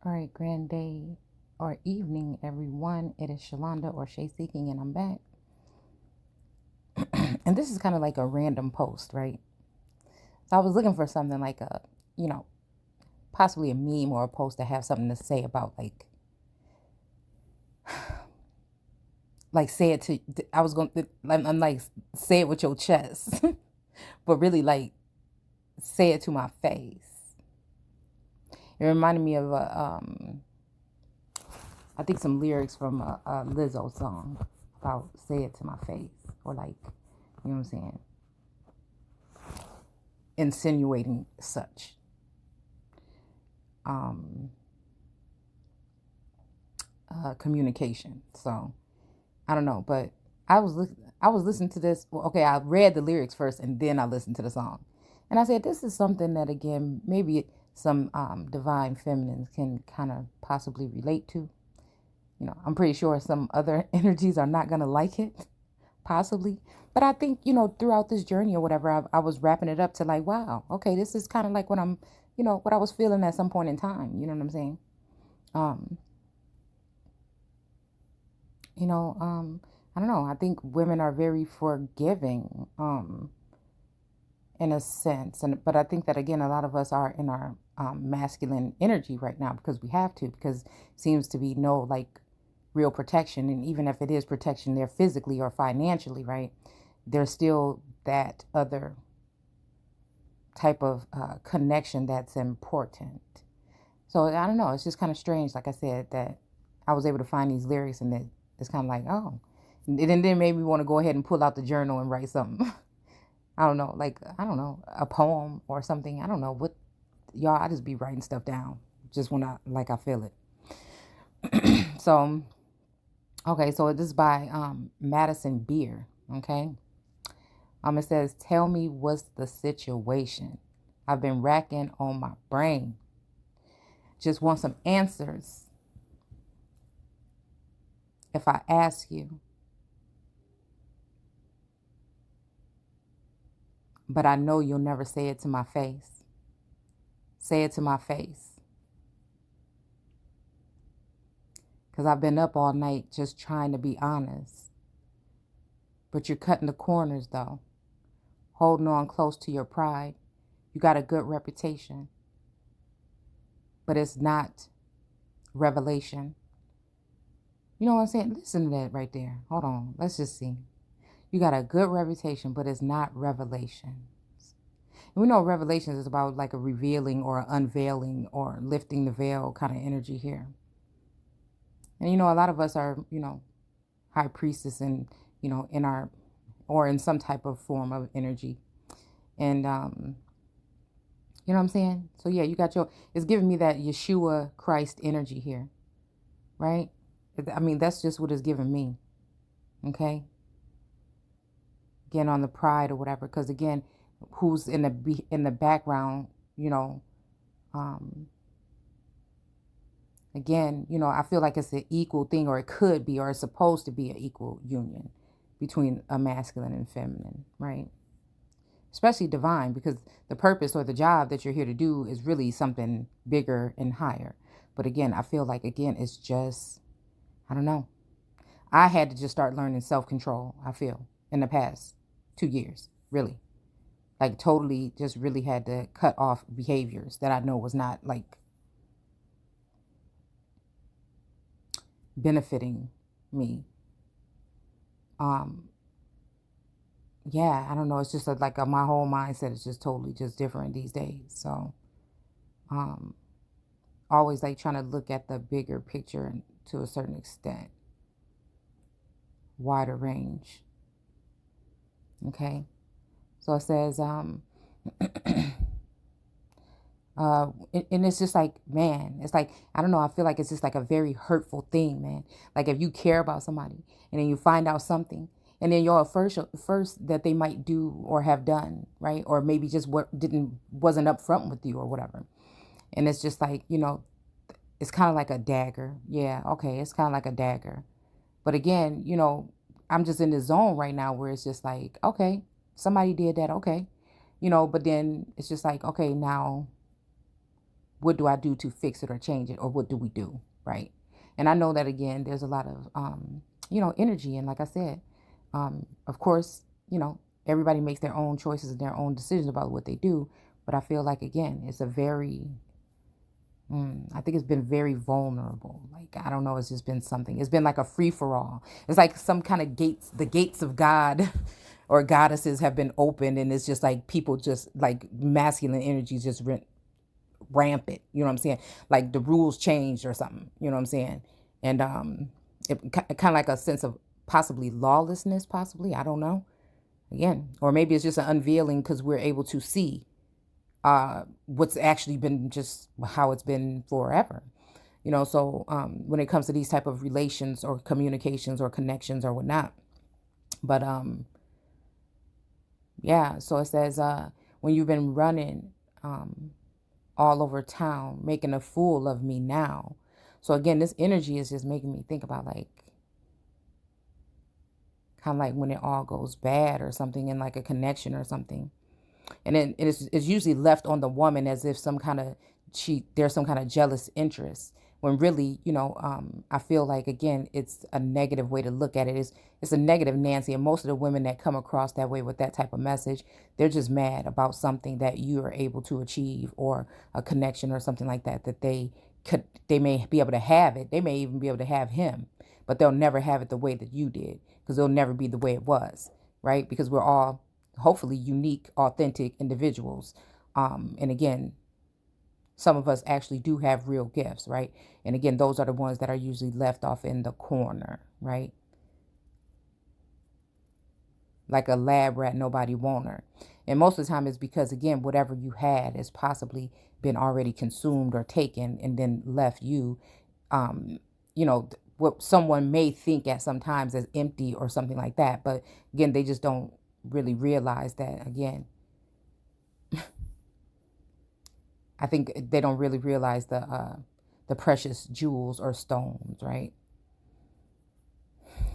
All right, grand day or evening, everyone. It is Shalonda or Shay Seeking, and I'm back. And this is kind of like a random post, right? So I was looking for something like you know, possibly a meme or a post to have something to say about, like say it to. I was going to, I'm like, say it with your chest, but really like say it to my face. It reminded me of I think some lyrics from a Lizzo song about say it to my face, or like, you know what I'm saying, insinuating such um, communication. So I don't know, but I was listening to this. Well, okay, I read the lyrics first, and then I listened to the song, and I said, "This is something that again maybe some divine feminines can kind of possibly relate to." I'm pretty sure some other energies are not gonna like it, possibly. But I think, throughout this journey or whatever, I was wrapping it up to like, wow, okay, this is kind of like what what I was feeling at some point in time. You know what I'm saying? Um, you know, um, I don't know. I think women are very forgiving, in a sense. But I think that again, a lot of us are in our masculine energy right now because we have to, because seems to be no like real protection. And even if it is protection there physically or financially, right? There's still that other type of connection that's important. So I don't know. It's just kind of strange, like I said, that I was able to find these lyrics, and that it's kind of like, oh, and then made me want to go ahead and pull out the journal and write something. I don't know, like, I don't know, a poem or something. I don't know what, y'all. I just be writing stuff down just when I feel it. So okay, so this is by Madison Beer. Okay, it says, "Tell me what's the situation. I've been racking on my brain. Just want some answers. If I ask you, but I know you'll never say it to my face. Say it to my face. Because I've been up all night just trying to be honest. But you're cutting the corners, though, holding on close to your pride. You got a good reputation, but it's not revelation." You know what I'm saying? Listen to that right there. Hold on. Let's just see. You got a good reputation, but it's not revelation. And we know revelations is about like a revealing or unveiling or lifting the veil kind of energy here. And a lot of us are, high priestess and, in our, or in some type of form of energy. And you know what I'm saying? So yeah, you got it's giving me that Yeshua Christ energy here, right? I mean, that's just what it's giving me. Okay. Again, on the pride or whatever, because again, who's in the background, you know, um, again, I feel like it's an equal thing, or it could be, or it's supposed to be an equal union between a masculine and feminine, right? Especially divine, because the purpose or the job that you're here to do is really something bigger and higher. But again, I feel like, again, it's just, I don't know. I had to just start learning self-control, I feel, in the past 2 years, really. Like, totally just really had to cut off behaviors that I know was not, like, benefiting me. Um, yeah, I don't know. It's just like my whole mindset is just totally just different these days. So, um, always like trying to look at the bigger picture and to a certain extent, wider range. Okay. So it says, and it's just like, man, it's like, I don't know, I feel like it's just like a very hurtful thing, man. Like, if you care about somebody and then you find out something, and then you're first that they might do or have done, right? Or maybe just what wasn't upfront with you or whatever. And it's just like, it's kind of like a dagger. Yeah, okay, it's kind of like a dagger. But again, I'm just in the zone right now where it's just like, okay, somebody did that, okay. But then it's just like, okay, now what do I do to fix it or change it, or what do we do, right? And I know that, again, there's a lot of energy, and like I said, of course, everybody makes their own choices and their own decisions about what they do, but I feel like, again, it's a very I think it's been very vulnerable. Like, I don't know, it's just been something. It's been like a free for all. It's like some kind of gates, the gates of God or goddesses have been opened, and it's just like people just like masculine energies just rampant. You know what I'm saying? Like the rules changed or something. You know what I'm saying? And it kind of like a sense of possibly lawlessness, possibly. I don't know. Again, or maybe it's just an unveiling because we're able to see what's actually been just how it's been forever. So when it comes to these type of relations or communications or connections or whatnot. But yeah, so it says when you've been running all over town, making a fool of me now. So again, this energy is just making me think about like kind of like when it all goes bad or something in like a connection or something. And then it's usually left on the woman as if there's some kind of jealous interest, when really, I feel like, again, it's a negative way to look at it. It's a negative Nancy. And most of the women that come across that way with that type of message, they're just mad about something that you are able to achieve, or a connection or something like that, that they may be able to have it. They may even be able to have him, but they'll never have it the way that you did, because it'll never be the way it was, right? Because we're all hopefully unique, authentic individuals. And again, some of us actually do have real gifts, right? And again, those are the ones that are usually left off in the corner, right? Like a lab rat, nobody want her. And most of the time it's because, again, whatever you had has possibly been already consumed or taken and then left you, what someone may think at sometimes as empty or something like that. But again, they just don't really realize that, again. I think they don't really realize the precious jewels or stones, right?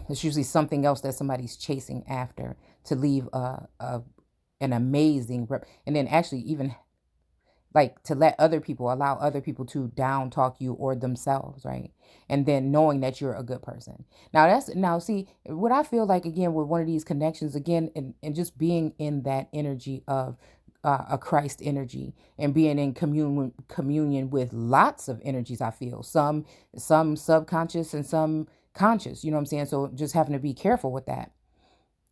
It's usually something else that somebody's chasing after to leave an amazing and then actually even like to allow other people to down talk you or themselves, right? And then knowing that you're a good person. Now see what I feel like, again, with one of these connections, again, and just being in that energy of a Christ energy, and being in communion with lots of energies. I feel some subconscious and some conscious, you know what I'm saying? So just having to be careful with that.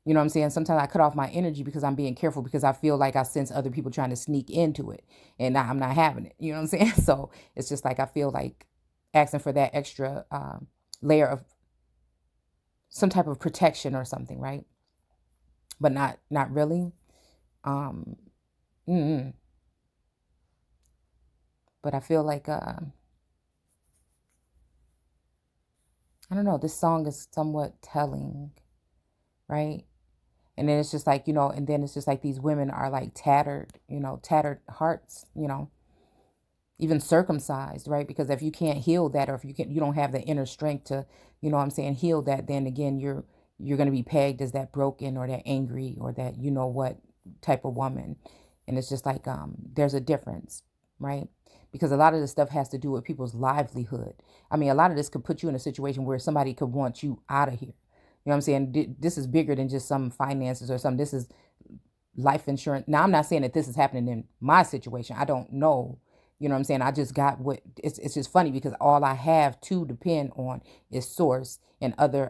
You know what I'm saying? Sometimes I cut off my energy because I'm being careful, because I feel like I sense other people trying to sneak into it, and I'm not having it. You know what I'm saying? So it's just like I feel like asking for that extra layer of some type of protection or something, right? But not really. Um, But I feel like I don't know. This song is somewhat telling, right? And then it's just like, and then it's just like these women are like tattered, tattered hearts, even circumcised, right? Because if you can't heal that, or if you don't have the inner strength to, what I'm saying, heal that, then again, you're going to be pegged as that broken or that angry or that, what type of woman. And it's just like, there's a difference, right? Because a lot of this stuff has to do with people's livelihood. I mean, a lot of this could put you in a situation where somebody could want you out of here. You know what I'm saying? This is bigger than just some finances or something. This is life insurance. Now, I'm not saying that this is happening in my situation. I don't know. You know what I'm saying? I just got it's just funny because all I have to depend on is source and other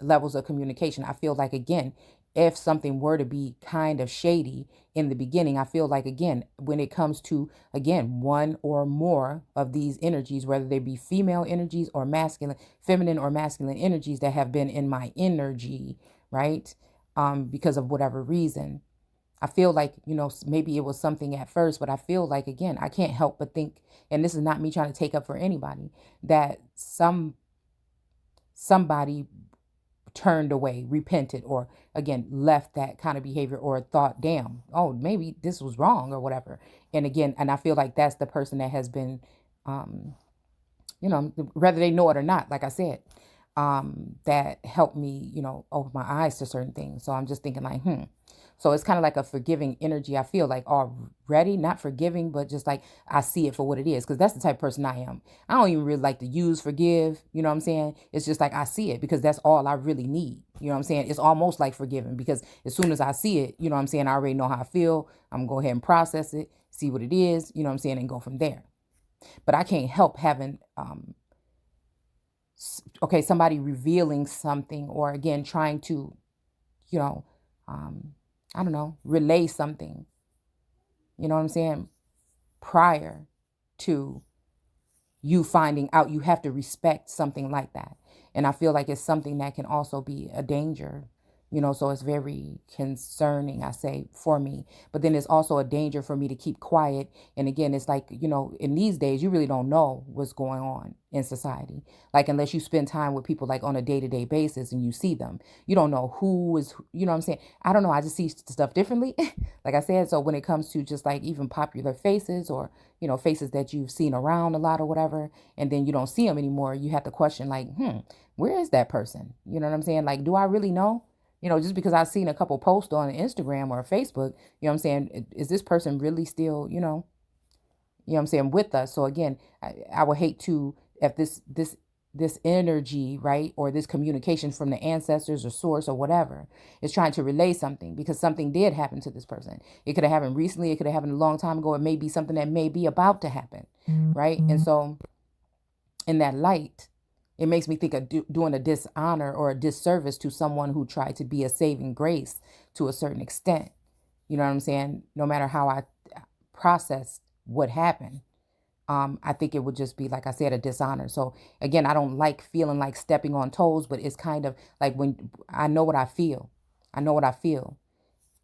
levels of communication. I feel like, again, if something were to be kind of shady in the beginning, I feel like, again, when it comes to, again, one or more of these energies, whether they be female energies or feminine or masculine energies that have been in my energy, right? Because of whatever reason, I feel like, maybe it was something at first, but I feel like, again, I can't help but think, and this is not me trying to take up for anybody, that somebody turned away, repented, or again, left that kind of behavior, or thought, damn, oh, maybe this was wrong or whatever. And again, and I feel like that's the person that has been, whether they know it or not, like I said, that helped me, open my eyes to certain things. So I'm just thinking like, So it's kind of like a forgiving energy. I feel like already, not forgiving, but just like I see it for what it is. Cause that's the type of person I am. I don't even really like to use forgive. You know what I'm saying? It's just like I see it because that's all I really need. You know what I'm saying? It's almost like forgiving because as soon as I see it, you know what I'm saying? I already know how I feel. I'm gonna go ahead and process it, see what it is, you know what I'm saying? And go from there. But I can't help having, okay, somebody revealing something or again, trying to, you know, um, I don't know, relay something, you know what I'm saying, prior to you finding out. You have to respect something like that. And I feel like it's something that can also be a danger, so it's very concerning, I say, for me. But then it's also a danger for me to keep quiet. And again, it's like, in these days, you really don't know what's going on in society. Like, unless you spend time with people like on a day-to-day basis and you see them, you don't know who is, you know what I'm saying? I don't know. I just see stuff differently. Like I said, so when it comes to just like even popular faces or faces that you've seen around a lot or whatever, and then you don't see them anymore, you have to question like, where is that person? You know what I'm saying? Like, do I really know? Just because I've seen a couple posts on Instagram or Facebook, what I'm saying? Is this person really still, what I'm saying, with us? So again, I would hate to, if this energy, right, or this communication from the ancestors or source or whatever is trying to relay something because something did happen to this person. It could have happened recently. It could have happened a long time ago. It may be something that may be about to happen, right? And so in that light, it makes me think of doing a dishonor or a disservice to someone who tried to be a saving grace to a certain extent. You know what I'm saying? No matter how I process what happened, I think it would just be, like I said, a dishonor. So again, I don't like feeling like stepping on toes, but it's kind of like when I know what I feel. I know what I feel.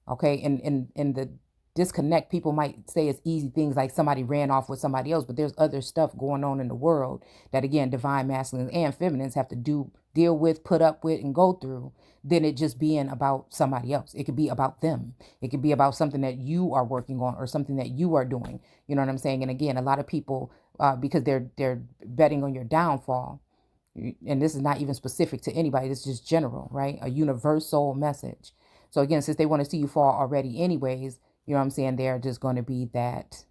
Okay. And in the disconnect, people might say it's easy things like somebody ran off with somebody else, but there's other stuff going on in the world that again, divine masculines and feminines have to deal with, put up with, and go through, than it just being about somebody else. It could be about them. It could be about something that you are working on or something that you are doing. You know what I'm saying? And again, a lot of people, because they're betting on your downfall, and this is not even specific to anybody, this is just general, right? A universal message. So again, since they want to see you fall already anyways, you know what I'm saying, they're just going to be that,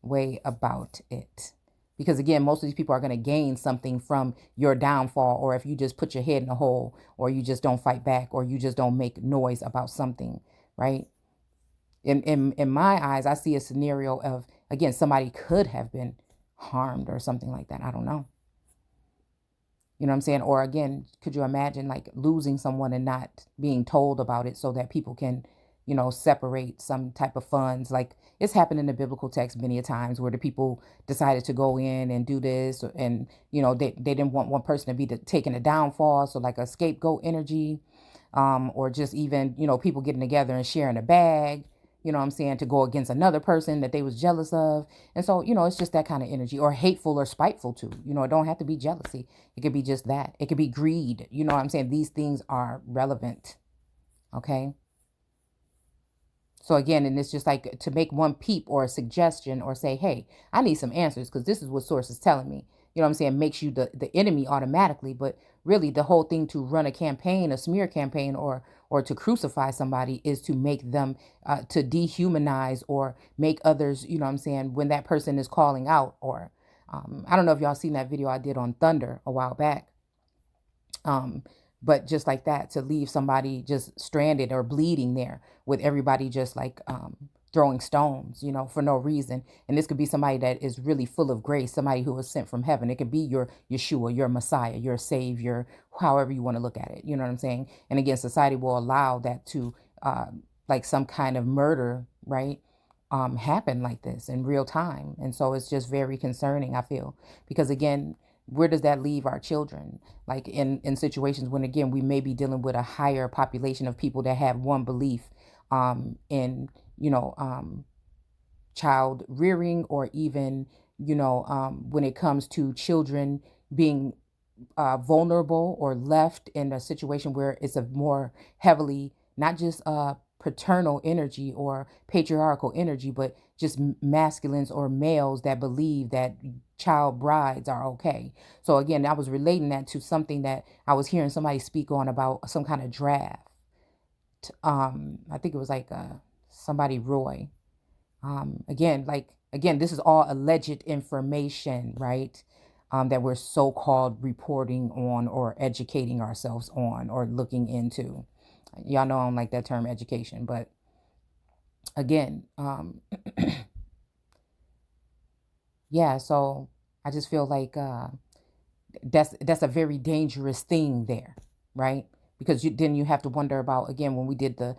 way about it. Because again, most of these people are going to gain something from your downfall, or if you just put your head in a hole, or you just don't fight back, or you just don't make noise about something, right? In my eyes, I see a scenario of, again, somebody could have been harmed or something like that. I don't know. You know what I'm saying? Or again, could you imagine like losing someone and not being told about it so that people can, separate some type of funds? Like it's happened in the biblical text many a times where the people decided to go in and do this, and, they didn't want one person to be taking a downfall. So like a scapegoat energy, or just even, people getting together and sharing a bag, you know what I'm saying, to go against another person that they was jealous of. And so, it's just that kind of energy, or hateful or spiteful too. It don't have to be jealousy. It could be just that. It could be greed. You know what I'm saying? These things are relevant. Okay. So again, and it's just like to make one peep or a suggestion or say, hey, I need some answers because this is what source is telling me. You know what I'm saying? Makes you the enemy automatically. But really the whole thing to run a campaign, a smear campaign, or to crucify somebody is to make them, to dehumanize or make others, you know what I'm saying, when that person is calling out. Or I don't know if y'all seen that video I did on Thunder a while back. But just like that, to leave somebody just stranded or bleeding there with everybody just like throwing stones, for no reason. And this could be somebody that is really full of grace, somebody who was sent from heaven. It could be your Yeshua, your Messiah, your Savior, however you want to look at it. You know what I'm saying? And again, society will allow that to like some kind of murder, right? Happen like this in real time. And so it's just very concerning, I feel, because again, where does that leave our children? Like in situations when, again, we may be dealing with a higher population of people that have one belief in, child rearing, or even, when it comes to children being vulnerable or left in a situation where it's a more heavily, not just paternal energy or patriarchal energy, but just masculines or males that believe that child brides are okay. So again, I was relating that to something that I was hearing somebody speak on about some kind of draft. I think it was like somebody Roy. Again, this is all alleged information, right? That we're so-called reporting on or educating ourselves on or looking into. Y'all know I don't like that term education, but again, yeah, so I just feel like that's a very dangerous thing there, right? Because then you have to wonder about, again, when we did the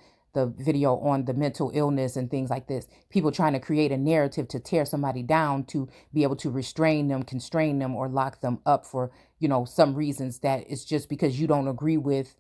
video on the mental illness and things like this, people trying to create a narrative to tear somebody down to be able to restrain them, constrain them, or lock them up for, some reasons that it's just because you don't agree with,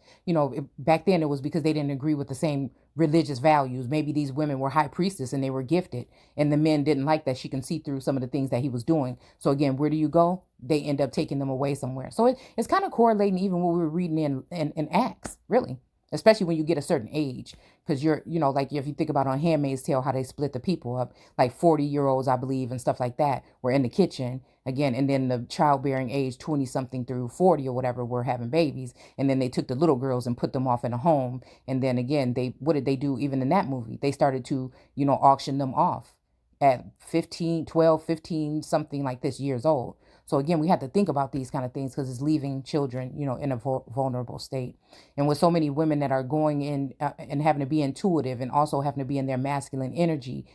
back then it was because they didn't agree with the same religious values. Maybe these women were high priestess and they were gifted, and the men didn't like that she can see through some of the things that he was doing. So again, where do you go? They end up taking them away somewhere. So it's kind of correlating even what we were reading in Acts, really, especially when you get a certain age. Because like if you think about on Handmaid's Tale, how they split the people up, like 40-year-olds, I believe, and stuff like that, were in the kitchen again. And then the childbearing age, 20 something through 40 or whatever, were having babies. And then they took the little girls and put them off in a home. And then again, what did they do even in that movie? They started to, auction them off at 15, 12, 15, something like this years old. So again, we have to think about these kind of things because it's leaving children, in a vulnerable state. And with so many women that are going in and having to be intuitive and also having to be in their masculine energy,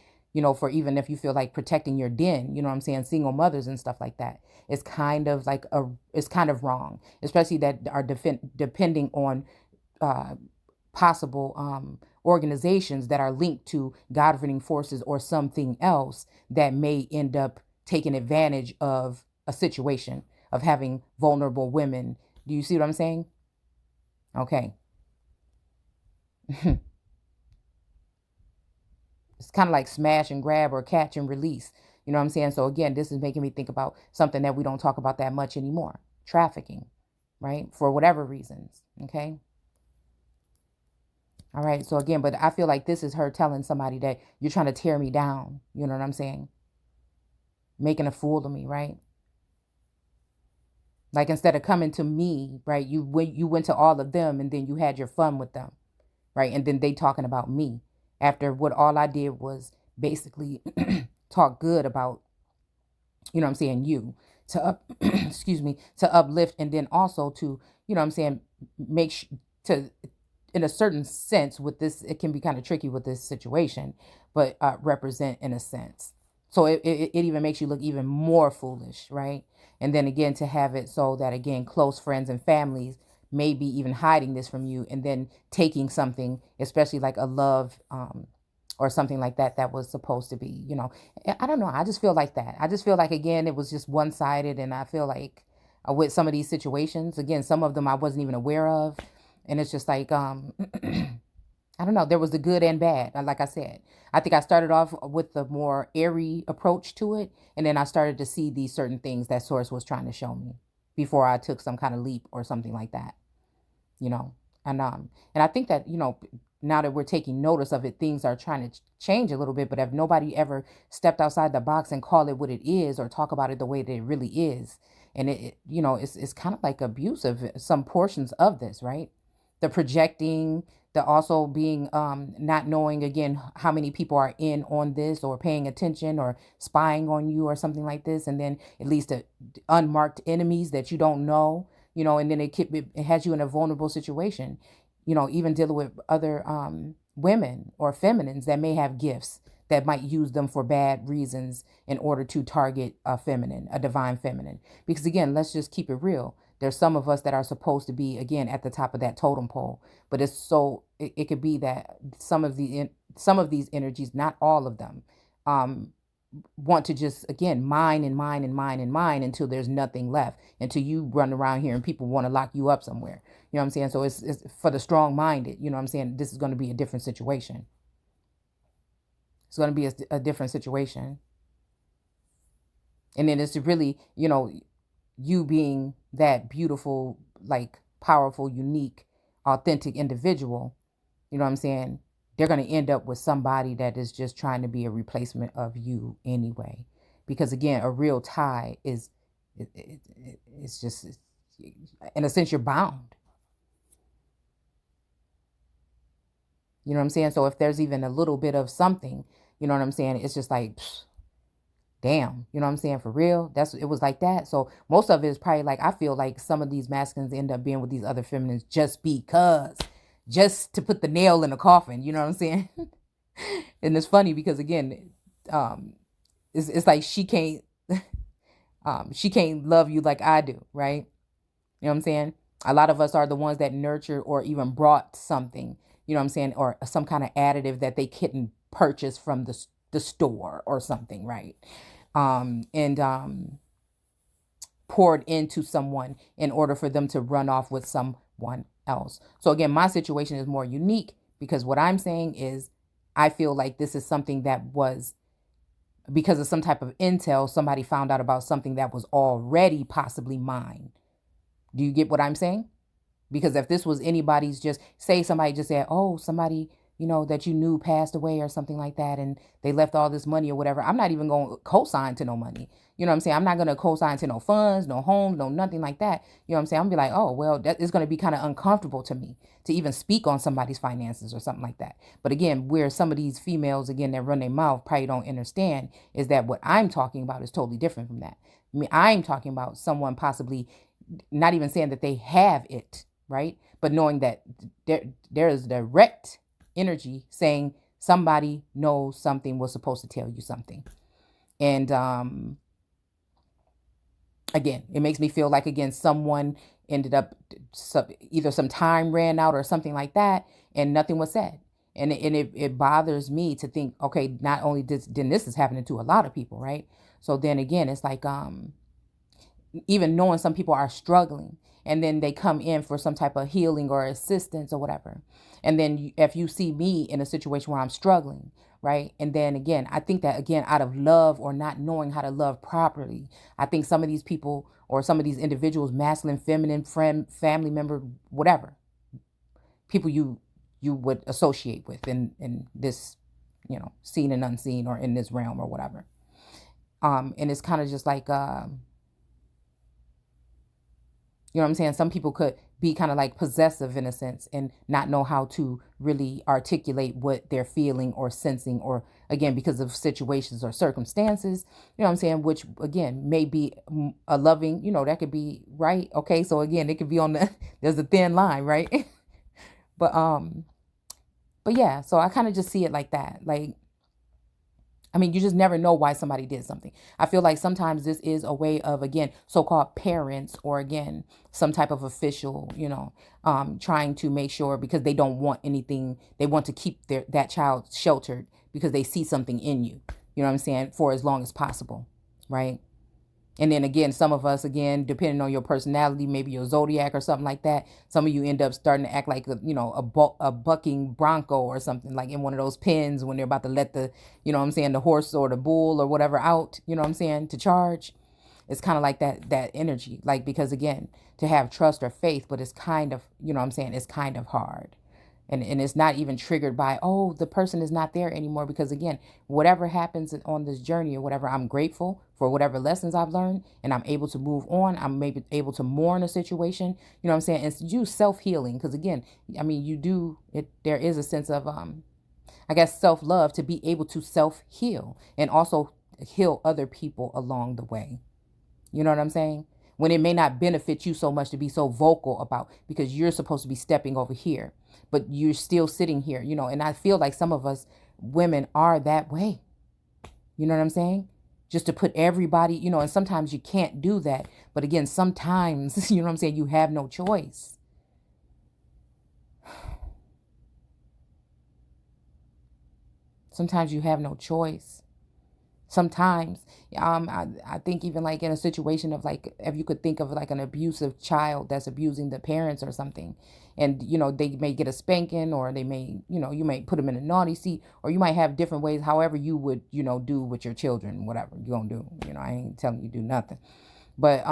for even if you feel like protecting your den, what I'm saying, single mothers and stuff like that, it's kind of like it's kind of wrong, especially that are depending on possible organizations that are linked to governing forces or something else that may end up taking advantage of a situation of having vulnerable women. Do you see what I'm saying? Okay. It's kind of like smash and grab or catch and release. You know what I'm saying? So again, this is making me think about something that we don't talk about that much anymore. Trafficking, right? For whatever reasons. Okay. All right. So again, but I feel like this is her telling somebody that you're trying to tear me down. You know what I'm saying? Making a fool of me, right? Like instead of coming to me, right? You went to all of them and then you had your fun with them, right? And then they talking about me after what all I did was basically talk good about, what I'm saying, you to excuse me, to uplift and then also to, what I'm saying, to in a certain sense with this, it can be kind of tricky with this situation, but represent in a sense. So it even makes you look even more foolish, right? And then again, to have it so that, again, close friends and families may be even hiding this from you and then taking something, especially like a love or something like that, that was supposed to be, I don't know. I just feel like that. I just feel like, again, it was just one-sided. And I feel like with some of these situations, again, some of them I wasn't even aware of. And it's just like, I don't know. There was the good and bad. Like I said, I think I started off with the more airy approach to it. And then I started to see these certain things that Source was trying to show me before I took some kind of leap or something like that, and I think that, now that we're taking notice of it, things are trying to change a little bit. But if nobody ever stepped outside the box and call it what it is or talk about it the way that it really is, and it's kind of like abusive, some portions of this, right? The projecting, the also being not knowing, again, how many people are in on this or paying attention or spying on you or something like this, and then at least unmarked enemies that you don't know, and then it has you in a vulnerable situation, even dealing with other women or feminines that may have gifts that might use them for bad reasons in order to target a divine feminine. Because again, let's just keep it real. There's some of us that are supposed to be, again, at the top of that totem pole, but it could be that some of these energies, not all of them, want to just, again, mine and mine and mine and mine until there's nothing left, until you run around here and people want to lock you up somewhere. You know what I'm saying? So it's for the strong-minded. You know what I'm saying? This is going to be a different situation. It's going to be a different situation. And then it's really, you being that beautiful, like powerful, unique, authentic individual, you know what I'm saying, they're going to end up with somebody that is just trying to be a replacement of you anyway. Because again, a real tie is, it's just, in a sense, you're bound. You know what I'm saying? So if there's even a little bit of something, you know what I'm saying? It's just like, psh, damn, you know what I'm saying? For real. It was like that. So most of it is probably like, I feel like some of these masculines end up being with these other feminines just to put the nail in the coffin. You know what I'm saying? And it's funny because again, um, it's like she can't love you like I do, right? You know what I'm saying? A lot of us are the ones that nurtured or even brought something, you know what I'm saying, or some kind of additive that they couldn't purchase from the store or something, right? And poured into someone in order for them to run off with someone else. So again, my situation is more unique because what I'm saying is I feel like this is something that was because of some type of intel, somebody found out about something that was already possibly mine. Do you get what I'm saying? Because if this was anybody's, just say somebody just said, oh, somebody, that you knew passed away or something like that, and they left all this money or whatever, I'm not even going to co-sign to no money. You know what I'm saying? I'm not going to co-sign to no funds, no homes, no nothing like that. You know what I'm saying? I'm going to be like, oh, well, that is going to be kind of uncomfortable to me to even speak on somebody's finances or something like that. But again, where some of these females, again, that run their mouth probably don't understand is that what I'm talking about is totally different from that. I mean, I'm talking about someone possibly not even saying that they have it, right? But knowing that there is direct energy saying somebody knows something, was supposed to tell you something. And again, it makes me feel like, again, someone ended up, either some time ran out or something like that, and nothing was said. And it bothers me to think, okay, not only then this is happening to a lot of people, right? So then again, it's like, even knowing some people are struggling, and then they come in for some type of healing or assistance or whatever. And then if you see me in a situation where I'm struggling, right? And then again, I think that, again, out of love or not knowing how to love properly, I think some of these people or some of these individuals, masculine, feminine, friend, family member, whatever, people you would associate with in this, seen and unseen, or in this realm or whatever. And it's kind of just like, you know what I'm saying? Some people could be kind of like possessive in a sense and not know how to really articulate what they're feeling or sensing, or again, because of situations or circumstances, you know what I'm saying? Which again, may be a loving, that could be right. Okay. So again, it could be on there's a thin line, right? but yeah, so I kind of just see it like that. Like, I mean, you just never know why somebody did something. I feel like sometimes this is a way of, again, so-called parents, or again, some type of official, trying to make sure, because they don't want anything. They want to keep that child sheltered because they see something in you, you know what I'm saying, for as long as possible, right? And then again, some of us, again, depending on your personality, maybe your zodiac or something like that, some of you end up starting to act like, a bucking bronco or something, like in one of those pens when they're about to let the, the horse or the bull or whatever out, you know what I'm saying, to charge. It's kind of like that energy, like, because again, to have trust or faith, but it's kind of, it's kind of hard. And it's not even triggered by, oh, the person is not there anymore. Because again, whatever happens on this journey or whatever, I'm grateful for whatever lessons I've learned, and I'm able to move on. I'm maybe able to mourn a situation, you know what I'm saying? And do self-healing. Because again, I mean, there is a sense of, I guess, self-love to be able to self-heal and also heal other people along the way. You know what I'm saying? When it may not benefit you so much to be so vocal about, because you're supposed to be stepping over here, but you're still sitting here, and I feel like some of us women are that way. You know what I'm saying? Just to put everybody, and sometimes you can't do that. But again, sometimes, you know what I'm saying, you have no choice. Sometimes you have no choice. Sometimes, I think even like in a situation of like, if you could think of like an abusive child that's abusing the parents or something, and, they may get a spanking, or they may, you may put them in a naughty seat, or you might have different ways, however you would, do with your children, whatever you're going to do. I ain't telling you do nothing. But,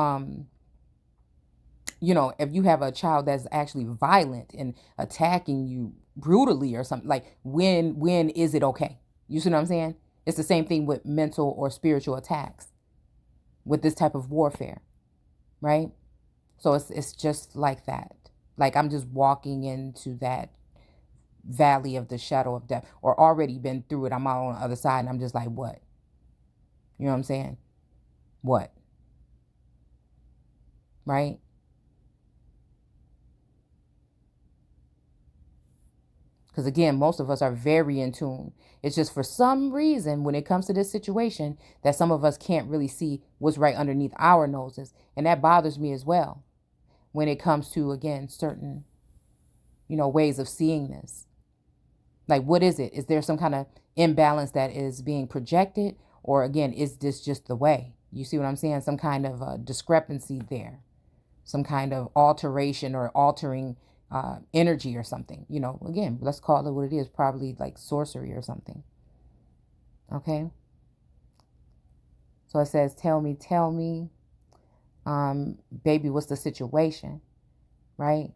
You know, if you have a child that's actually violent and attacking you brutally or something, like when is it okay? You see what I'm saying? It's the same thing with mental or spiritual attacks with this type of warfare, right? So it's just like that. Like I'm just walking into that valley of the shadow of death, or already been through it. I'm out on the other side and I'm just like, what? You know what I'm saying? What? Right? Because again, most of us are very in tune. It's just for some reason, when it comes to this situation, that some of us can't really see what's right underneath our noses. And that bothers me as well when it comes to, again, certain, ways of seeing this. Like, what is it? Is there some kind of imbalance that is being projected? Or again, is this just the way? You see what I'm saying? Some kind of discrepancy there. Some kind of alteration or altering energy or something. Again, let's call it what it is. Probably like sorcery or something. Okay? So it says, tell me, baby, what's the situation? Right?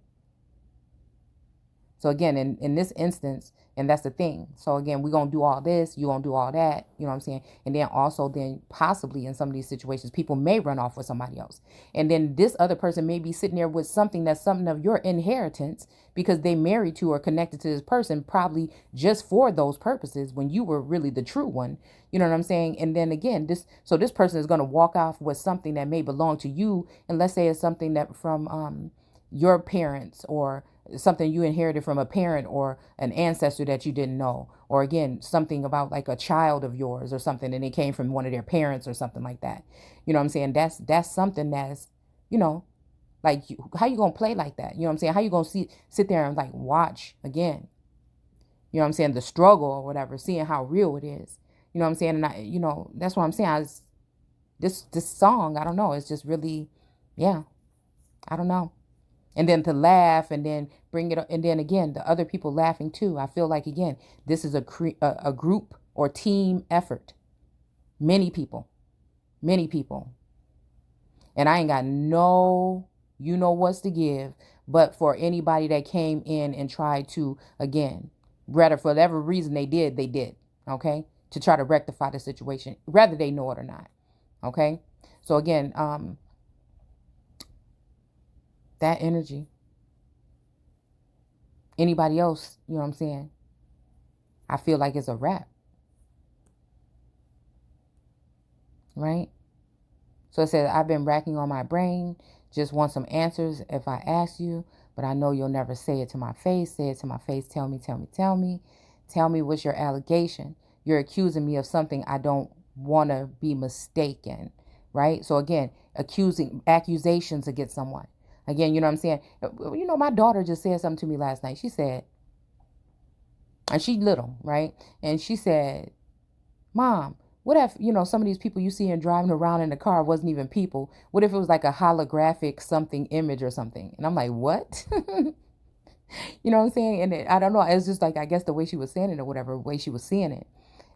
So again, in this instance, and that's the thing. So again, we're going to do all this, you're going to do all that, you know what I'm saying? And then also then possibly in some of these situations, people may run off with somebody else. And then this other person may be sitting there with something that's something of your inheritance because they married to or connected to this person probably just for those purposes when you were really the true one. You know what I'm saying? And then again, this person is going to walk off with something that may belong to you. And let's say it's something that from your parents or something you inherited from a parent or an ancestor that you didn't know, or again something about like a child of yours or something and it came from one of their parents or something like that. You know what I'm saying? That's something that's, like how you gonna play like that? You know what I'm saying? How you gonna sit there and like watch again, you know what I'm saying, the struggle or whatever, seeing how real it is. You know what I'm saying? And that's what I'm saying. This song, I don't know, it's just really, yeah, I don't know. And then to laugh and then bring it up. And then again, the other people laughing too. I feel like, again, this is a group or team effort. Many people. And I ain't got no, what's to give. But for anybody that came in and tried to, again, rather for whatever reason they did. Okay. To try to rectify the situation, whether they know it or not. Okay. So again, that energy. Anybody else, you know what I'm saying? I feel like it's a wrap. Right? So it says, I've been racking on my brain. Just want some answers if I ask you. But I know you'll never say it to my face. Say it to my face. Tell me. Tell me what's your allegation. You're accusing me of something I don't want to be mistaken. Right? So again, accusations against someone. Again, you know what I'm saying? My daughter just said something to me last night. She said, and she little, right? And she said, Mom, what if, some of these people you see and driving around in the car wasn't even people? What if it was like a holographic something image or something? And I'm like, what? You know what I'm saying? And I don't know. It's just like, I guess the way she was saying it or whatever way she was seeing it.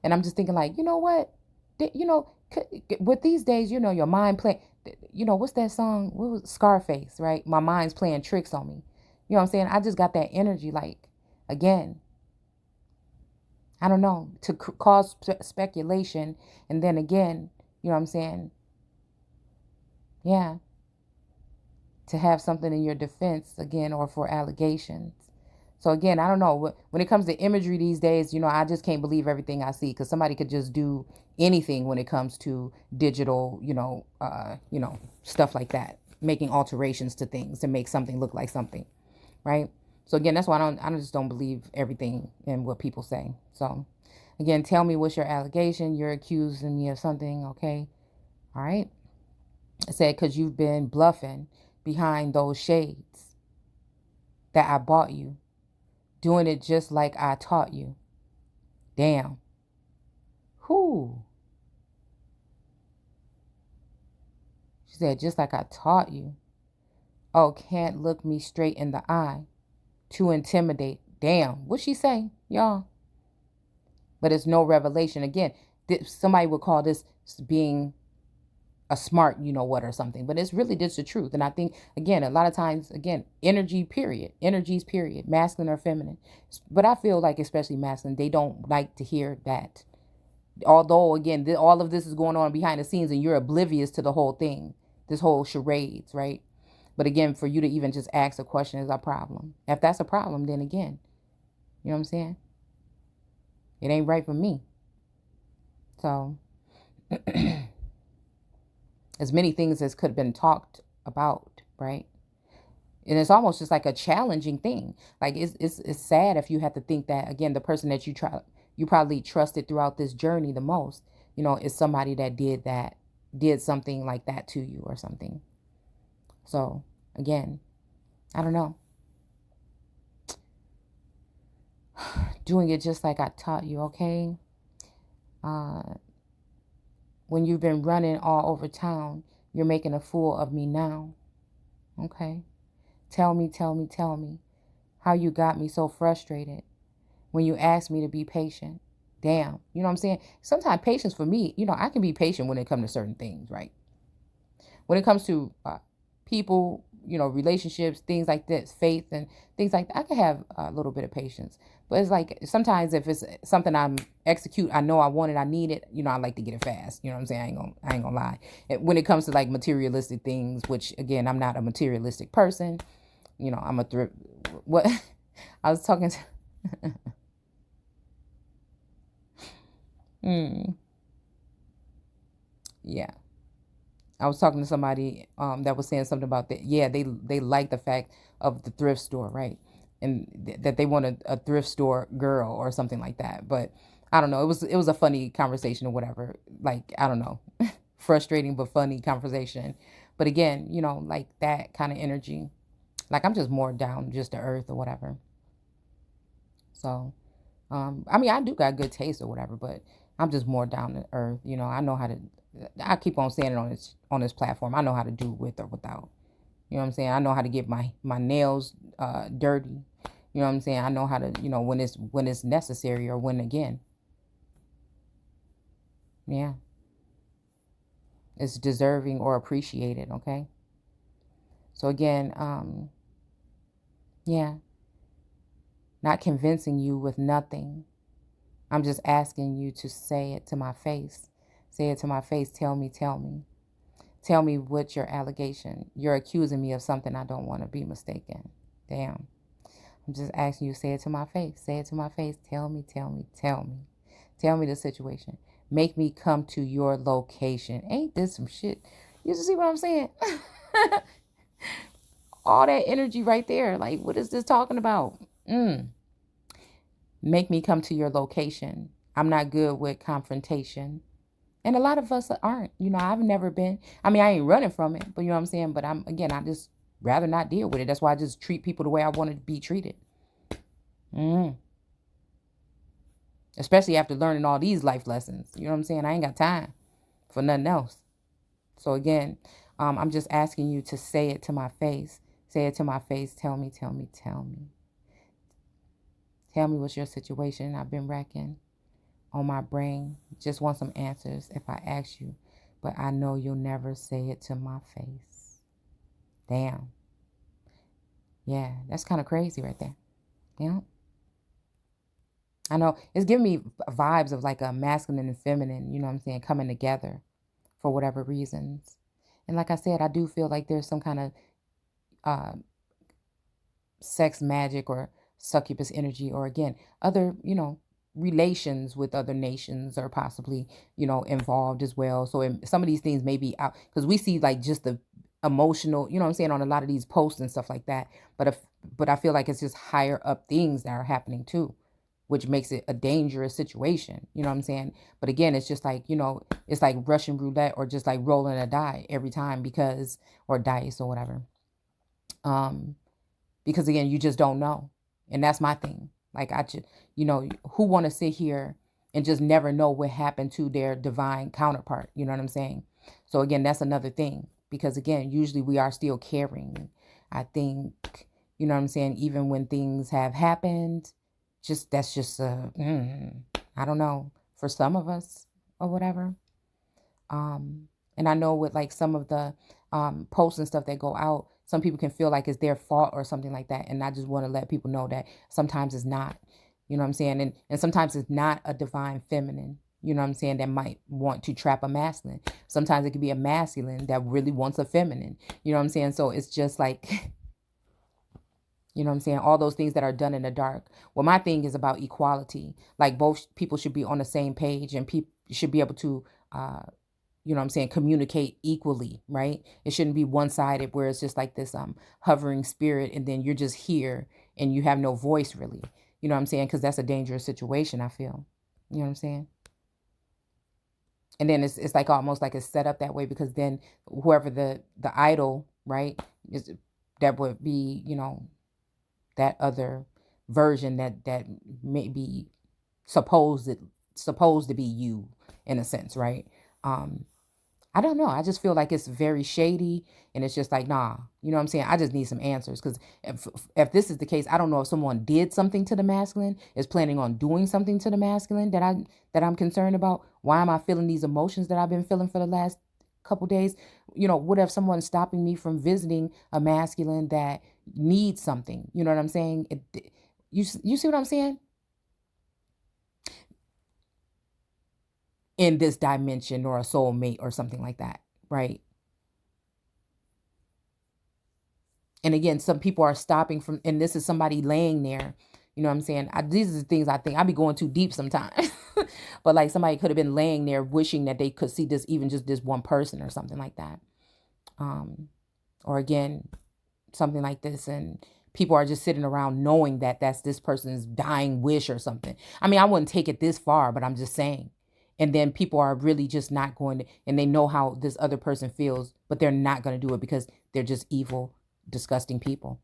And I'm just thinking like, you know what? With these days, your mind playing, what's that song? What was Scarface, right? My mind's playing tricks on me. You know what I'm saying? I just got that energy, like, again, I don't know, to cause speculation. And then again, you know what I'm saying? Yeah. To have something in your defense again, or for allegations. So again, I don't know. When it comes to imagery these days, I just can't believe everything I see because somebody could just do anything when it comes to digital, stuff like that, making alterations to things to make something look like something, right? So again, that's why I just don't believe everything in what people say. So again, tell me what's your allegation. You're accusing me of something, okay? All right. I said, because you've been bluffing behind those shades that I bought you. Doing it just like I taught you. Damn. Who? She said, just like I taught you. Oh, can't look me straight in the eye. Too intimidate. Damn. What'd she say, y'all? But it's no revelation. Again, somebody would call this being a smart, you know what, or something, but it's really just the truth. And I think, again, a lot of times, again, energies, period, masculine or feminine. But I feel like, especially masculine, they don't like to hear that. Although, again, all of this is going on behind the scenes and you're oblivious to the whole thing, this whole charades, right? But again, for you to even just ask a question is a problem. If that's a problem, then again, you know what I'm saying? It ain't right for me. So, as many things as could have been talked about, right? And it's almost just like a challenging thing. Like it's sad if you have to think that, again, the person that you probably trusted throughout this journey the most, you know, is somebody that did something like that to you or something. So again, I don't know. Doing it just like I taught you, okay? When you've been running all over town, you're making a fool of me now. Okay? Tell me how you got me so frustrated when you asked me to be patient. Damn. You know what I'm saying? Sometimes patience for me, you know, I can be patient when it comes to certain things, right? When it comes to people, you know, relationships, things like this, faith and things like that, I can have a little bit of patience. But it's like sometimes if it's something I'm execute, I know I want it, I need it, you know, I like to get it fast. You know what I'm saying? I ain't gonna lie. When it comes to like materialistic things, which again, I'm not a materialistic person. You know, I'm a thrift. What I was talking to. Yeah. I was talking to somebody that was saying something about that. Yeah, they like the fact of the thrift store, right? And that they want a thrift store girl or something like that. But I don't know. It was a funny conversation or whatever. Like, I don't know. Frustrating but funny conversation. But again, you know, like that kind of energy. Like I'm just more down just to earth or whatever. So, I mean, I do got good taste or whatever, but I'm just more down to earth. You know, I know how to. I keep on saying it on this platform. I know how to do with or without. You know what I'm saying? I know how to get my nails dirty. You know what I'm saying? I know how to, you know, when it's necessary or when again. Yeah. It's deserving or appreciated, okay? So again, yeah, not convincing you with nothing. I'm just asking you to say it to my face. Say it to my face. Tell me. Tell me what's your allegation. You're accusing me of something I don't want to be mistaken. Damn. I'm just asking you to say it to my face. Say it to my face. Tell me. Tell me the situation. Make me come to your location. Ain't this some shit? You see what I'm saying? All that energy right there. Like, what is this talking about? Make me come to your location. I'm not good with confrontation. And a lot of us aren't. You know, I've never been. I mean, I ain't running from it, but you know what I'm saying? But I just rather not deal with it. That's why I just treat people the way I want to be treated. Especially after learning all these life lessons. You know what I'm saying? I ain't got time for nothing else. So again, I'm just asking you to say it to my face. Say it to my face. Tell me. Tell me what's your situation. I've been racking on my brain. Just want some answers if I ask you. But I know you'll never say it to my face. Damn. Yeah, that's kind of crazy right there. Yeah. I know it's giving me vibes of like a masculine and feminine, you know what I'm saying, coming together for whatever reasons. And like I said, I do feel like there's some kind of uh, sex magic or succubus energy or again, other, you know, relations with other nations are possibly, you know, involved as well. So some of these things may be out because we see like just the emotional, you know what I'm saying, on a lot of these posts and stuff like that. But I feel like it's just higher up things that are happening too, which makes it a dangerous situation. You know what I'm saying? But again, it's just like, you know, it's like Russian roulette or just like rolling a die every time because, or dice or whatever. Because again, you just don't know. And that's my thing. Like I just, you know, who want to sit here and just never know what happened to their divine counterpart? You know what I'm saying? So again, that's another thing. Because again, usually we are still caring. I think, you know what I'm saying? Even when things have happened, that's just, I don't know, for some of us or whatever. And I know with like some of the posts and stuff that go out, some people can feel like it's their fault or something like that. And I just want to let people know that sometimes it's not. You know what I'm saying? And sometimes it's not a divine feminine, you know what I'm saying, that might want to trap a masculine. Sometimes it could be a masculine that really wants a feminine. You know what I'm saying? So it's just like, you know what I'm saying? All those things that are done in the dark. Well, my thing is about equality. Like both people should be on the same page and people should be able to, you know what I'm saying, communicate equally, right? It shouldn't be one-sided where it's just like this hovering spirit and then you're just here and you have no voice really. You know what I'm saying? Because that's a dangerous situation, I feel. You know what I'm saying? And then it's like almost like it's set up that way because then whoever the idol, right, is that would be, you know, that other version that may be supposed to be you in a sense, right? I don't know. I just feel like it's very shady and it's just like, nah, you know what I'm saying? I just need some answers because if this is the case, I don't know if someone did something to the masculine, is planning on doing something to the masculine that I'm concerned about. Why am I feeling these emotions that I've been feeling for the last couple days? You know, what if someone's stopping me from visiting a masculine that needs something? You know what I'm saying? You see what I'm saying? In this dimension or a soulmate or something like that, right? And again, some people are stopping from, and this is somebody laying there, you know what I'm saying? These are the things I think I be going too deep sometimes, but like somebody could have been laying there wishing that they could see this, even just this one person or something like that. Or again, something like this. And people are just sitting around knowing that that's this person's dying wish or something. I mean, I wouldn't take it this far, but I'm just saying. And then people are really just not going to, and they know how this other person feels, but they're not going to do it because they're just evil, disgusting people.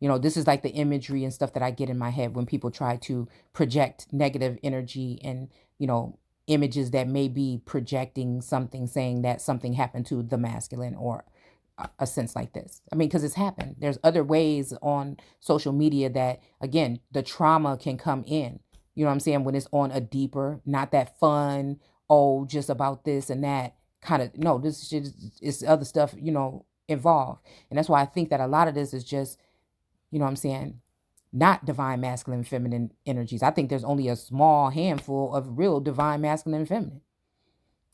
You know, this is like the imagery and stuff that I get in my head when people try to project negative energy and, you know, images that may be projecting something, saying that something happened to the masculine or a sense like this. I mean, because it's happened. There's other ways on social media that, again, the trauma can come in. You know what I'm saying? When it's on a deeper, not that fun, oh, just about this and that kind of, no, this shit is other stuff, you know, involved. And that's why I think that a lot of this is just, you know what I'm saying, not divine masculine and feminine energies. I think there's only a small handful of real divine masculine and feminine.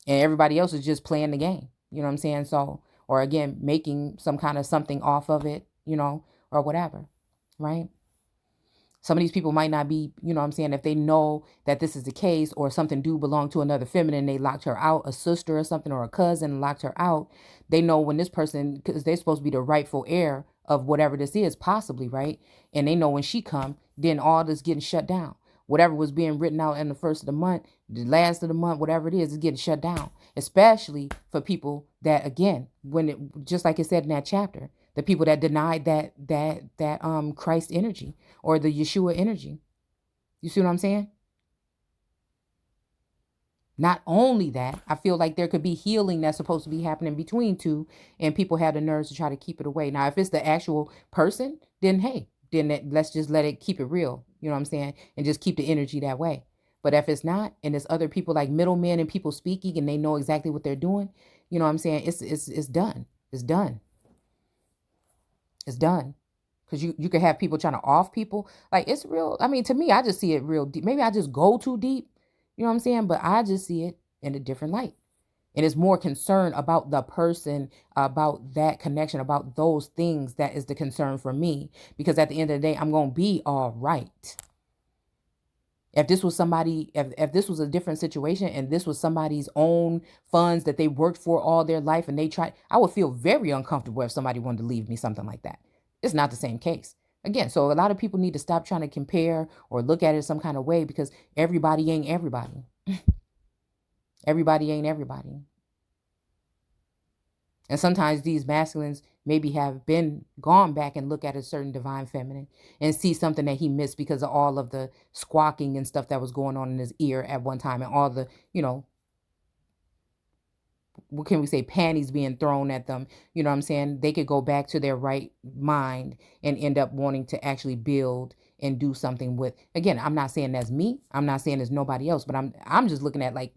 And everybody else is just playing the game. You know what I'm saying? So, or again, making some kind of something off of it, you know, or whatever, right? Some of these people might not be, you know what I'm saying, if they know that this is the case or something do belong to another feminine, they locked her out, a sister or something, or a cousin locked her out. They know when this person, because they're supposed to be the rightful heir of whatever this is, possibly, right? And they know when she come, then all this getting shut down. Whatever was being written out in the first of the month, the last of the month, whatever it is getting shut down. Especially for people that, again, when it, just like it said in that chapter, the people that denied that Christ energy or the Yeshua energy. You see what I'm saying? Not only that, I feel like there could be healing that's supposed to be happening between two, and people have the nerves to try to keep it away. Now, if it's the actual person, then hey, let's just let it keep it real. You know what I'm saying? And just keep the energy that way. But if it's not, and it's other people like middlemen and people speaking, and they know exactly what they're doing, you know what I'm saying? It's done. It's done. It's done. Because you could have people trying to off people. Like, it's real. I mean, to me, I just see it real deep. Maybe I just go too deep. You know what I'm saying? But I just see it in a different light. And it's more concern about the person, about that connection, about those things that is the concern for me. Because at the end of the day, I'm going to be all right. If this was somebody, if this was a different situation and this was somebody's own funds that they worked for all their life and they tried, I would feel very uncomfortable if somebody wanted to leave me something like that. It's not the same case. Again, so a lot of people need to stop trying to compare or look at it some kind of way because everybody ain't everybody. Everybody ain't everybody. And sometimes these masculines maybe have been gone back and look at a certain divine feminine and see something that he missed because of all of the squawking and stuff that was going on in his ear at one time and all the, you know, what can we say, panties being thrown at them. You know what I'm saying? They could go back to their right mind and end up wanting to actually build and do something with. Again, I'm not saying that's me. I'm not saying there's nobody else, but I'm just looking at like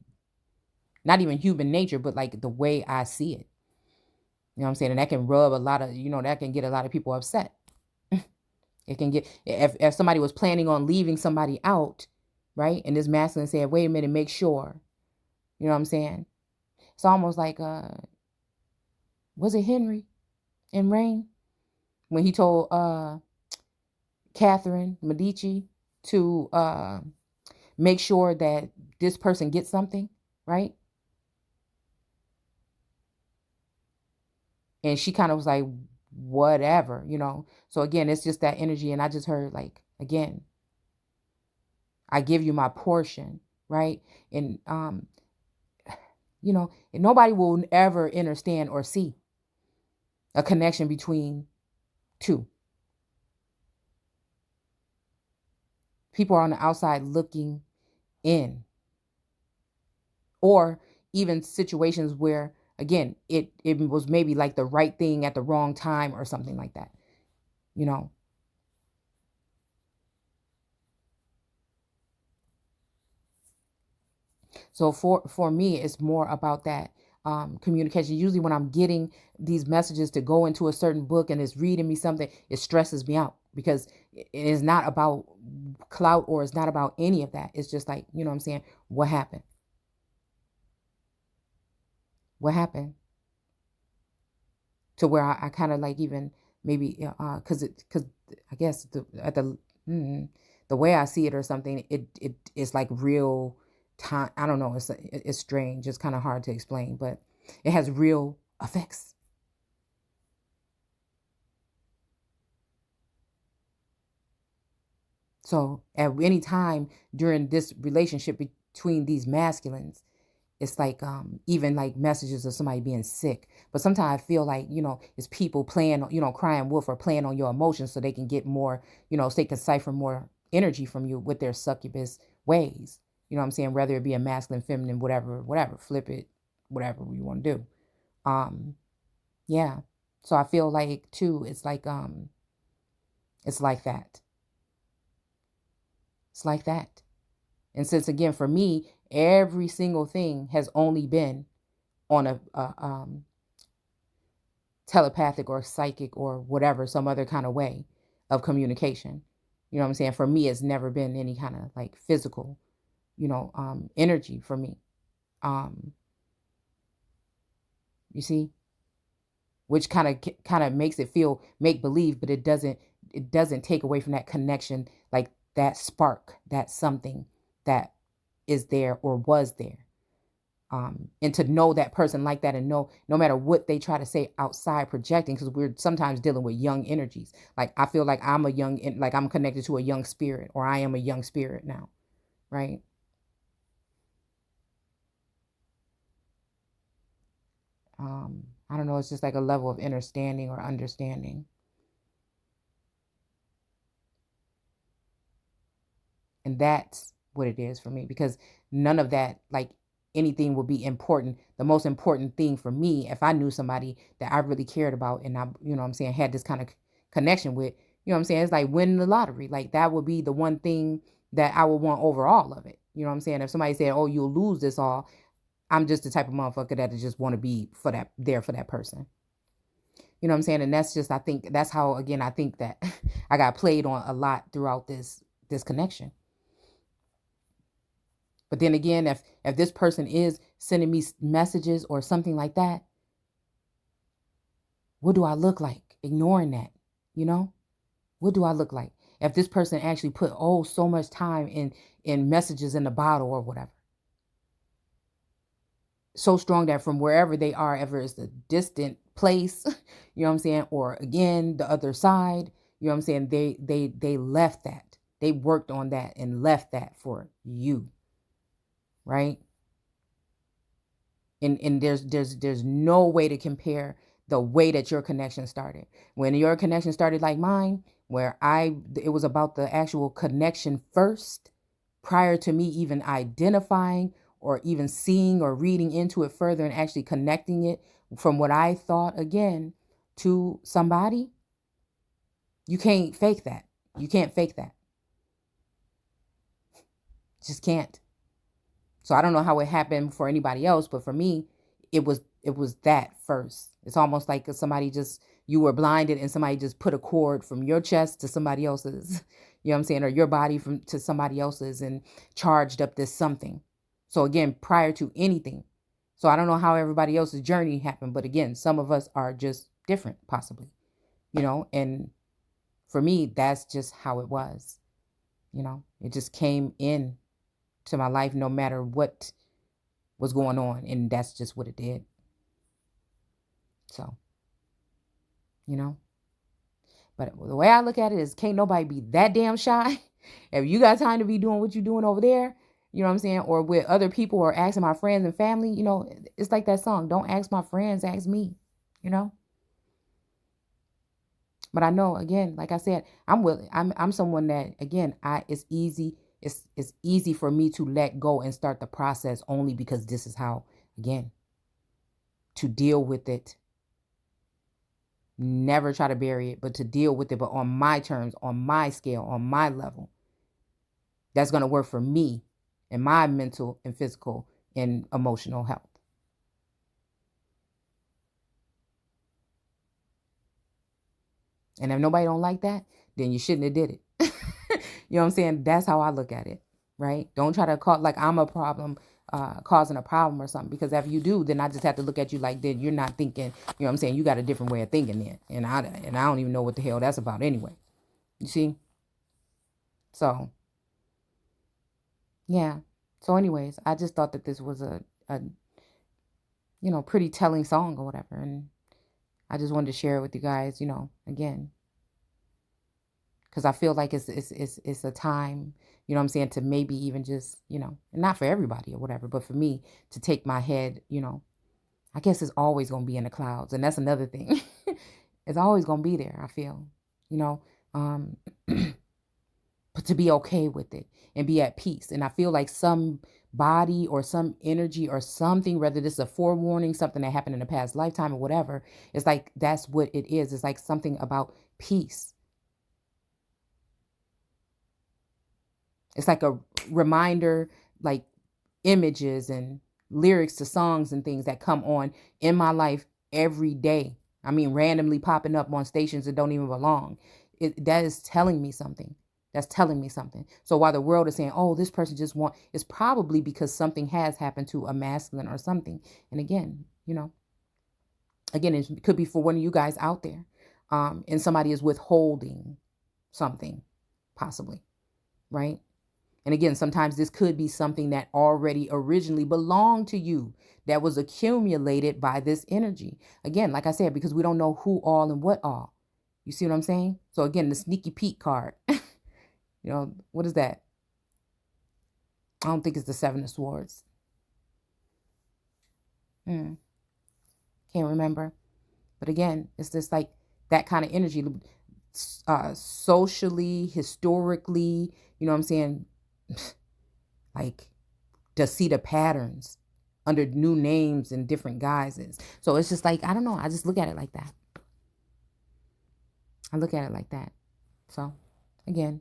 not even human nature, but like the way I see it. You know what I'm saying? And that can rub a lot of, that can get a lot of people upset. It can get, if somebody was planning on leaving somebody out, right? And this masculine said, wait a minute, make sure. You know what I'm saying? It's almost like, was it Henry in Rain? When he told Catherine Medici to make sure that this person gets something, right? And she kind of was like, whatever, So again, it's just that energy. And I just heard, like, again, I give you my portion, right? And, and nobody will ever understand or see a connection between two. People are on the outside looking in. Or even situations where, again, it was maybe like the right thing at the wrong time or something like that, So for me, it's more about that communication. Usually when I'm getting these messages to go into a certain book and it's reading me something, it stresses me out because it is not about clout or it's not about any of that. It's just like, what I'm saying? What happened? What happened? To where I kind of like even maybe because I guess the way I see it or something, it is like real time. I don't know. It's strange. It's kind of hard to explain, but it has real effects. So at any time during this relationship between these masculines, it's like even like messages of somebody being sick. But sometimes I feel like, it's people playing, crying wolf or playing on your emotions so they can get more, so they can cipher more energy from you with their succubus ways. You know what I'm saying? Whether it be a masculine, feminine, whatever, flip it, whatever you want to do. Yeah. So I feel like too, it's like that. It's like that. And since again, for me, every single thing has only been on a telepathic or psychic or whatever, some other kind of way of communication. You know what I'm saying? For me, it's never been any kind of like physical, energy for me. You see, which kind of makes it feel make believe, but it doesn't take away from that connection, like that spark, that something that is there or was there. And to know that person like that and know no matter what they try to say outside projecting, because we're sometimes dealing with young energies. Like I feel like like I'm connected to a young spirit, or I am a young spirit now, right? I don't know, it's just like a level of understanding or understanding. And that's what it is for me, because none of that, like anything would be important. The most important thing for me, if I knew somebody that I really cared about and I, what I'm saying, had this kind of connection with, what I'm saying, it's like winning the lottery. Like that would be the one thing that I would want over all of it. You know what I'm saying? If somebody said, oh, you'll lose this all, I'm just the type of motherfucker that just want to be there for that person. You know what I'm saying? And that's just, I think that's how, again, I think that I got played on a lot throughout this connection. But then again, if this person is sending me messages or something like that, what do I look like? Ignoring that, What do I look like? If this person actually put so much time in messages in the bottle or whatever. So strong that from wherever they are, ever it's a distant place, you know what I'm saying? Or again, the other side, you know what I'm saying? They left that. They worked on that and left that for you. Right? And there's no way to compare the way that your connection started. When your connection started like mine, where it was about the actual connection first, prior to me even identifying or even seeing or reading into it further and actually connecting it from what I thought again to somebody. You can't fake that. You can't fake that. Just can't. So I don't know how it happened for anybody else, but for me, it was that first. It's almost like somebody just, you were blinded and somebody just put a cord from your chest to somebody else's, you know what I'm saying, or your body from to somebody else's and charged up this something. So again, prior to anything. So I don't know how everybody else's journey happened, but again, some of us are just different, possibly, and for me, that's just how it was. It just came in to my life no matter what was going on, and that's just what it did. So, you know, but the way I look at it is, can't nobody be that damn shy. If you got time to be doing what you're doing over there, you know what I'm saying, or with other people, or asking my friends and family, it's like that song, don't ask my friends, ask me, you know. But I know, again, like I said, I'm willing. I'm someone that, again, it's easy. It's easy for me to let go and start the process, only because this is how, again, to deal with it. Never try to bury it, but to deal with it, but on my terms, on my scale, on my level. That's going to work for me and my mental and physical and emotional health. And if nobody don't like that, then you shouldn't have did it. You know what I'm saying? That's how I look at it, right? Don't try to call like I'm a problem, causing a problem or something. Because if you do, then I just have to look at you like, then you're not thinking. You know what I'm saying? You got a different way of thinking then, and I don't even know what the hell that's about anyway. You see? So yeah. So anyways, I just thought that this was a pretty telling song or whatever, and I just wanted to share it with you guys. Again, because I feel like it's a time, you know what I'm saying, to maybe even just, not for everybody or whatever, but for me to take my head, I guess it's always going to be in the clouds. And that's another thing. It's always going to be there, I feel, but to be okay with it and be at peace. And I feel like some body or some energy or something, whether this is a forewarning, something that happened in a past lifetime or whatever, it's like that's what it is. It's like something about peace. It's like a reminder, like images and lyrics to songs and things that come on in my life every day. I mean, randomly popping up on stations that don't even belong. That is telling me something. That's telling me something. So while the world is saying, oh, this person just it's probably because something has happened to a masculine or something. And again, it could be for one of you guys out there. And somebody is withholding something, possibly, right? And again, sometimes this could be something that already originally belonged to you, that was accumulated by this energy. Again, like I said, because we don't know who all and what all. You see what I'm saying? So again, the sneaky Pete card. What is that? I don't think it's the Seven of Swords. Can't remember. But again, it's just like that kind of energy. Socially, historically, you know what I'm saying? Like, to see the patterns under new names and different guises. So it's just like, I don't know. I just look at it like that. So again,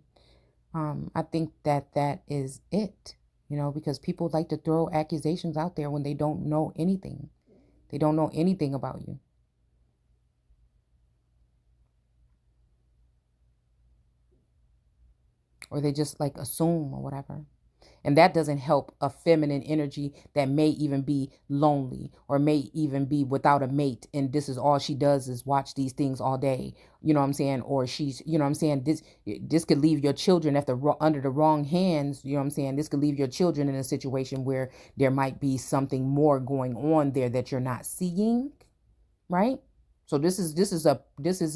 I think that is it, because people like to throw accusations out there when they don't know anything. They don't know anything about you. Or they just like assume or whatever. And that doesn't help a feminine energy that may even be lonely or may even be without a mate. And this is all she does is watch these things all day. You know what I'm saying? Or she's, you know what I'm saying? This could leave your children under the wrong hands. You know what I'm saying? This could leave your children in a situation where there might be something more going on there that you're not seeing. Right? So this is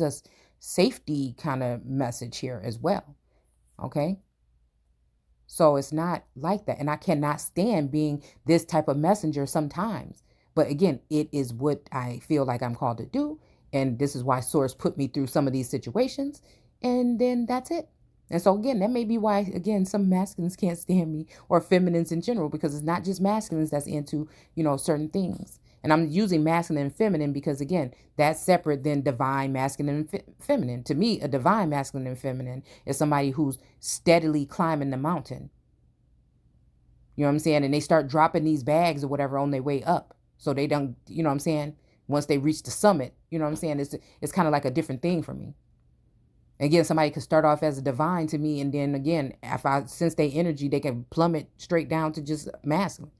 a safety kind of message here as well. Okay? So it's not like that. And I cannot stand being this type of messenger sometimes. But again, it is what I feel like I'm called to do. And this is why Source put me through some of these situations. And then that's it. And so again, that may be why, again, some masculines can't stand me, or feminines in general, because it's not just masculines that's into, certain things. And I'm using masculine and feminine because, again, that's separate than divine masculine and feminine. To me, a divine masculine and feminine is somebody who's steadily climbing the mountain. You know what I'm saying? And they start dropping these bags or whatever on their way up. So they don't, you know what I'm saying? Once they reach the summit, you know what I'm saying? It's kind of like a different thing for me. Again, somebody could start off as a divine to me, and then again, if I sense their energy, they can plummet straight down to just masculine.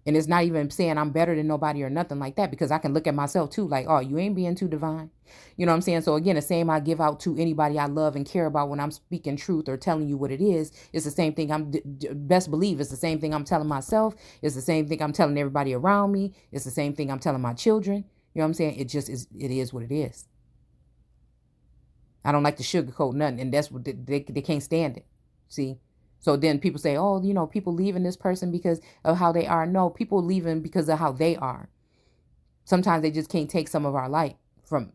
And it's not even saying I'm better than nobody or nothing like that, because I can look at myself too, like, oh, you ain't being too divine. You know what I'm saying? So again, the same I give out to anybody I love and care about when I'm speaking truth or telling you what it is, it's the same thing. I'm best believe it's the same thing I'm telling myself. It's the same thing I'm telling everybody around me. It's the same thing I'm telling my children. You know what I'm saying? It just is, it is what it is. I don't like to sugarcoat nothing, and that's what they can't stand it. See? So then people say, oh, you know, people leaving this person because of how they are. No, people leaving because of how they are. Sometimes they just can't take some of our light from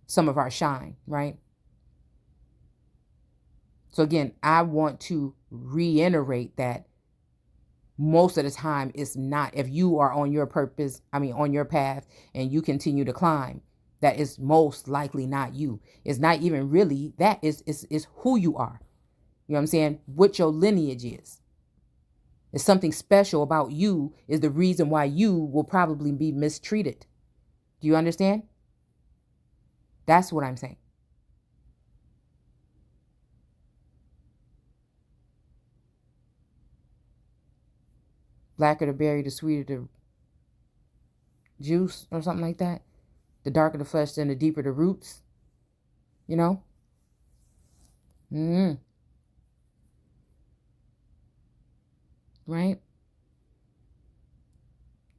some of our shine, right? So again, I want to reiterate that most of the time it's not, if you are on your purpose, on your path, and you continue to climb, that is most likely not you. It's not even really that, is who you are. You know what I'm saying? What your lineage is. It's something special about you is the reason why you will probably be mistreated. Do you understand? That's what I'm saying. Blacker the berry, the sweeter the juice, or something like that. The darker the flesh, then the deeper the roots. You know? Right?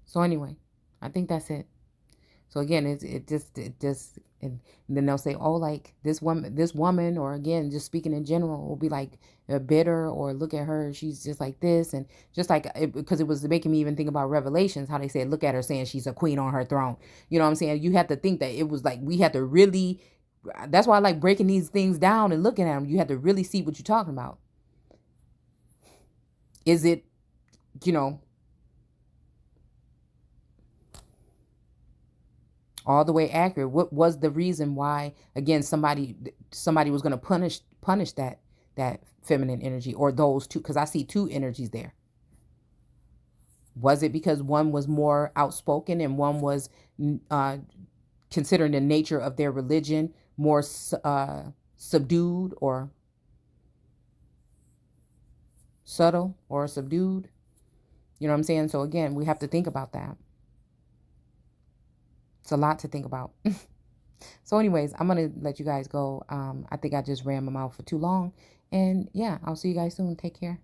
So anyway, I think that's it. So again, it just, and then they'll say, oh, like this woman, or again, just speaking in general, will be like bitter, or look at her, she's just like this, and just like because it was making me even think about Revelations, how they said, look at her, saying she's a queen on her throne. You know what I'm saying? You have to think that it was like we had to really. That's why I like breaking these things down and looking at them. You have to really see what you're talking about. Is it, you know, all the way accurate? What was the reason why, again, somebody was going to punish that feminine energy, or those two? Because I see two energies there. Was it because one was more outspoken and one was considering the nature of their religion more subdued, or subtle, or subdued? You know what I'm saying? So again, we have to think about that. It's a lot to think about. So anyways, I'm going to let you guys go. I think I just ran my mouth for too long. And yeah, I'll see you guys soon. Take care.